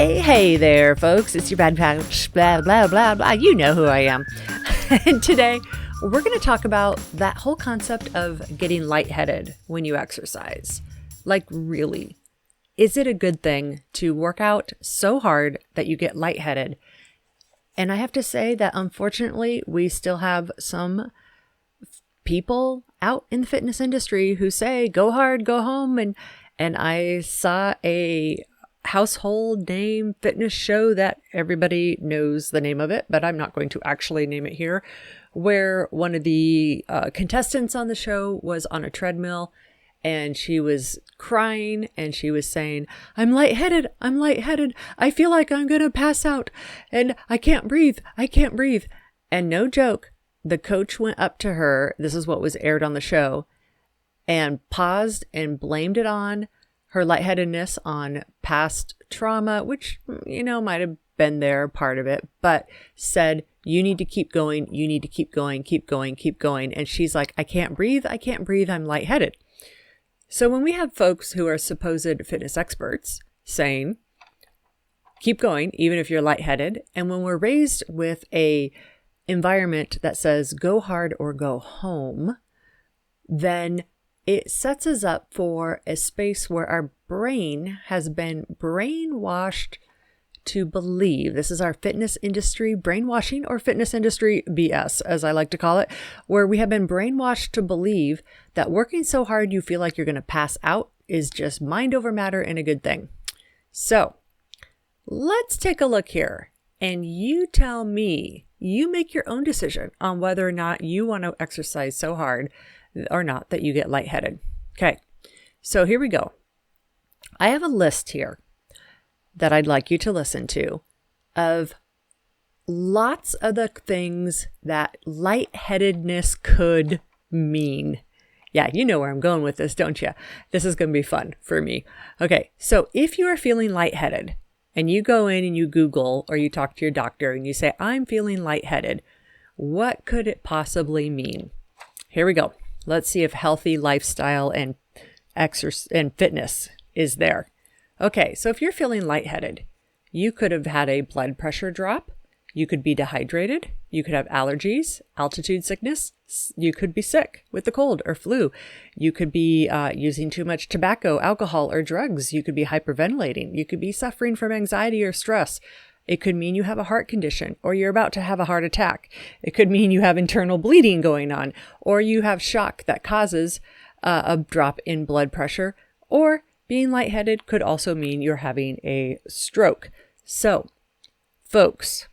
Hey there, folks. It's your bad pouch, blah, blah, blah, blah. You know who I am. And today, we're going to talk about that whole concept of getting lightheaded when you exercise. Like, really, is it a good thing to work out so hard that you get lightheaded? And I have to say that, unfortunately, we still have some people out in the fitness industry who say, go hard, go home. And I saw a household name fitness show that everybody knows the name of it, but I'm not going to actually name it here, where one of the contestants on the show was on a treadmill and she was crying and she was saying, I'm lightheaded. I feel like I'm going to pass out and I can't breathe. And no joke, the coach went up to her. This is what was aired on the show, and paused and blamed it on her lightheadedness on past trauma, which, might have been there, part of it, but said, you need to keep going. You need to keep going. And she's like, I can't breathe. I'm lightheaded. So when we have folks who are supposed fitness experts saying, keep going, even if you're lightheaded, and when we're raised with a environment that says go hard or go home, then it sets us up for a space where our brain has been brainwashed to believe, this is our fitness industry brainwashing, or fitness industry BS, as I like to call it, where we have been brainwashed to believe that working so hard you feel like you're going to pass out is just mind over matter and a good thing. So let's take a look here, and you tell me, you make your own decision on whether or not you want to exercise so hard or not that you get lightheaded. Okay, so here we go. I have a list here that I'd like you to listen to of lots of the things that lightheadedness could mean. Yeah, you know where I'm going with this, don't you? This is going to be fun for me. Okay, so if you are feeling lightheaded and you go in and you Google or you talk to your doctor and you say, I'm feeling lightheaded, what could it possibly mean? Here we go. Let's see if healthy lifestyle and exercise and fitness is there. Okay, so if you're feeling lightheaded, you could have had a blood pressure drop. You could be dehydrated. You could have allergies, altitude sickness. You could be sick with the cold or flu. You could be using too much tobacco, alcohol, or drugs. You could be hyperventilating. You could be suffering from anxiety or stress. It could mean you have a heart condition, or you're about to have a heart attack. It could mean you have internal bleeding going on, or you have shock that causes a drop in blood pressure, or being lightheaded could also mean you're having a stroke. So, folks,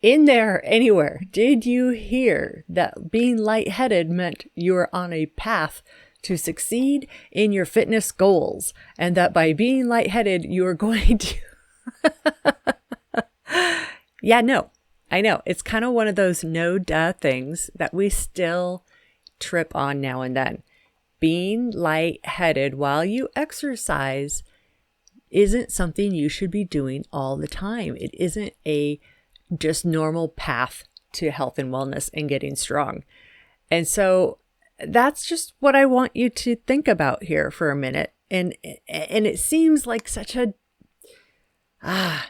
in there, anywhere, did you hear that being lightheaded meant you're on a path to succeed in your fitness goals, and that by being lightheaded, you're going to Yeah, no, I know. It's kind of one of those no duh things that we still trip on now and then. Being lightheaded while you exercise isn't something you should be doing all the time. It isn't a just normal path to health and wellness and getting strong. And so that's just what I want you to think about here for a minute. And it seems like such a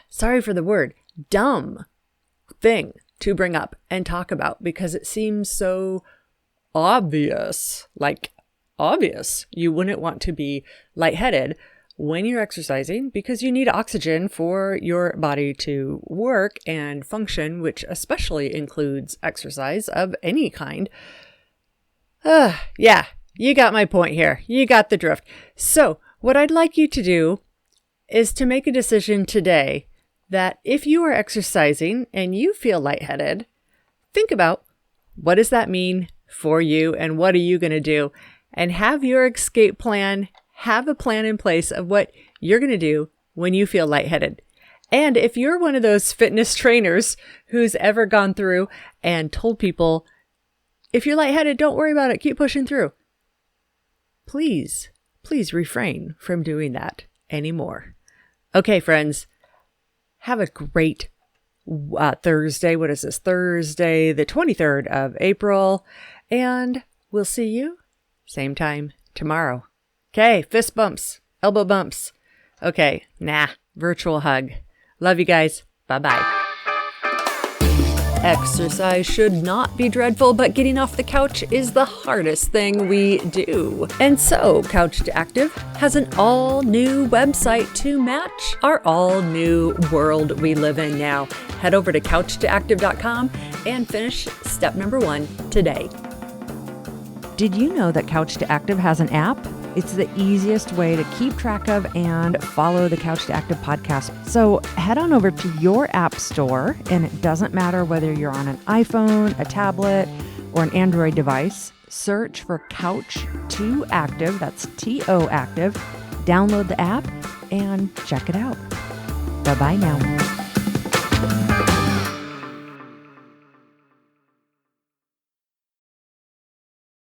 sorry for the word, dumb thing to bring up and talk about, because it seems so obvious, you wouldn't want to be lightheaded when you're exercising because you need oxygen for your body to work and function, which especially includes exercise of any kind. Yeah, you got my point here. You got the drift. So what I'd like you to do is to make a decision today that if you are exercising and you feel lightheaded, think about what does that mean for you and what are you going to do, and have your escape plan, have a plan in place of what you're going to do when you feel lightheaded. And if you're one of those fitness trainers who's ever gone through and told people, if you're lightheaded, don't worry about it, keep pushing through. Please refrain from doing that anymore. Okay, friends, have a great Thursday. What is this? Thursday, the 23rd of April. And we'll see you same time tomorrow. Okay, fist bumps, elbow bumps. Okay, virtual hug. Love you guys. Bye-bye. Exercise should not be dreadful, but getting off the couch is the hardest thing we do. And so, Couch to Active has an all-new website to match our all-new world we live in now. Head over to couchtoactive.com and finish step number 1 today. Did you know that Couch to Active has an app? It's the easiest way to keep track of and follow the Couch to Active podcast. So head on over to your app store, and it doesn't matter whether you're on an iPhone, a tablet, or an Android device. Search for Couch to Active, that's T-O Active. Download the app and check it out. Bye-bye now.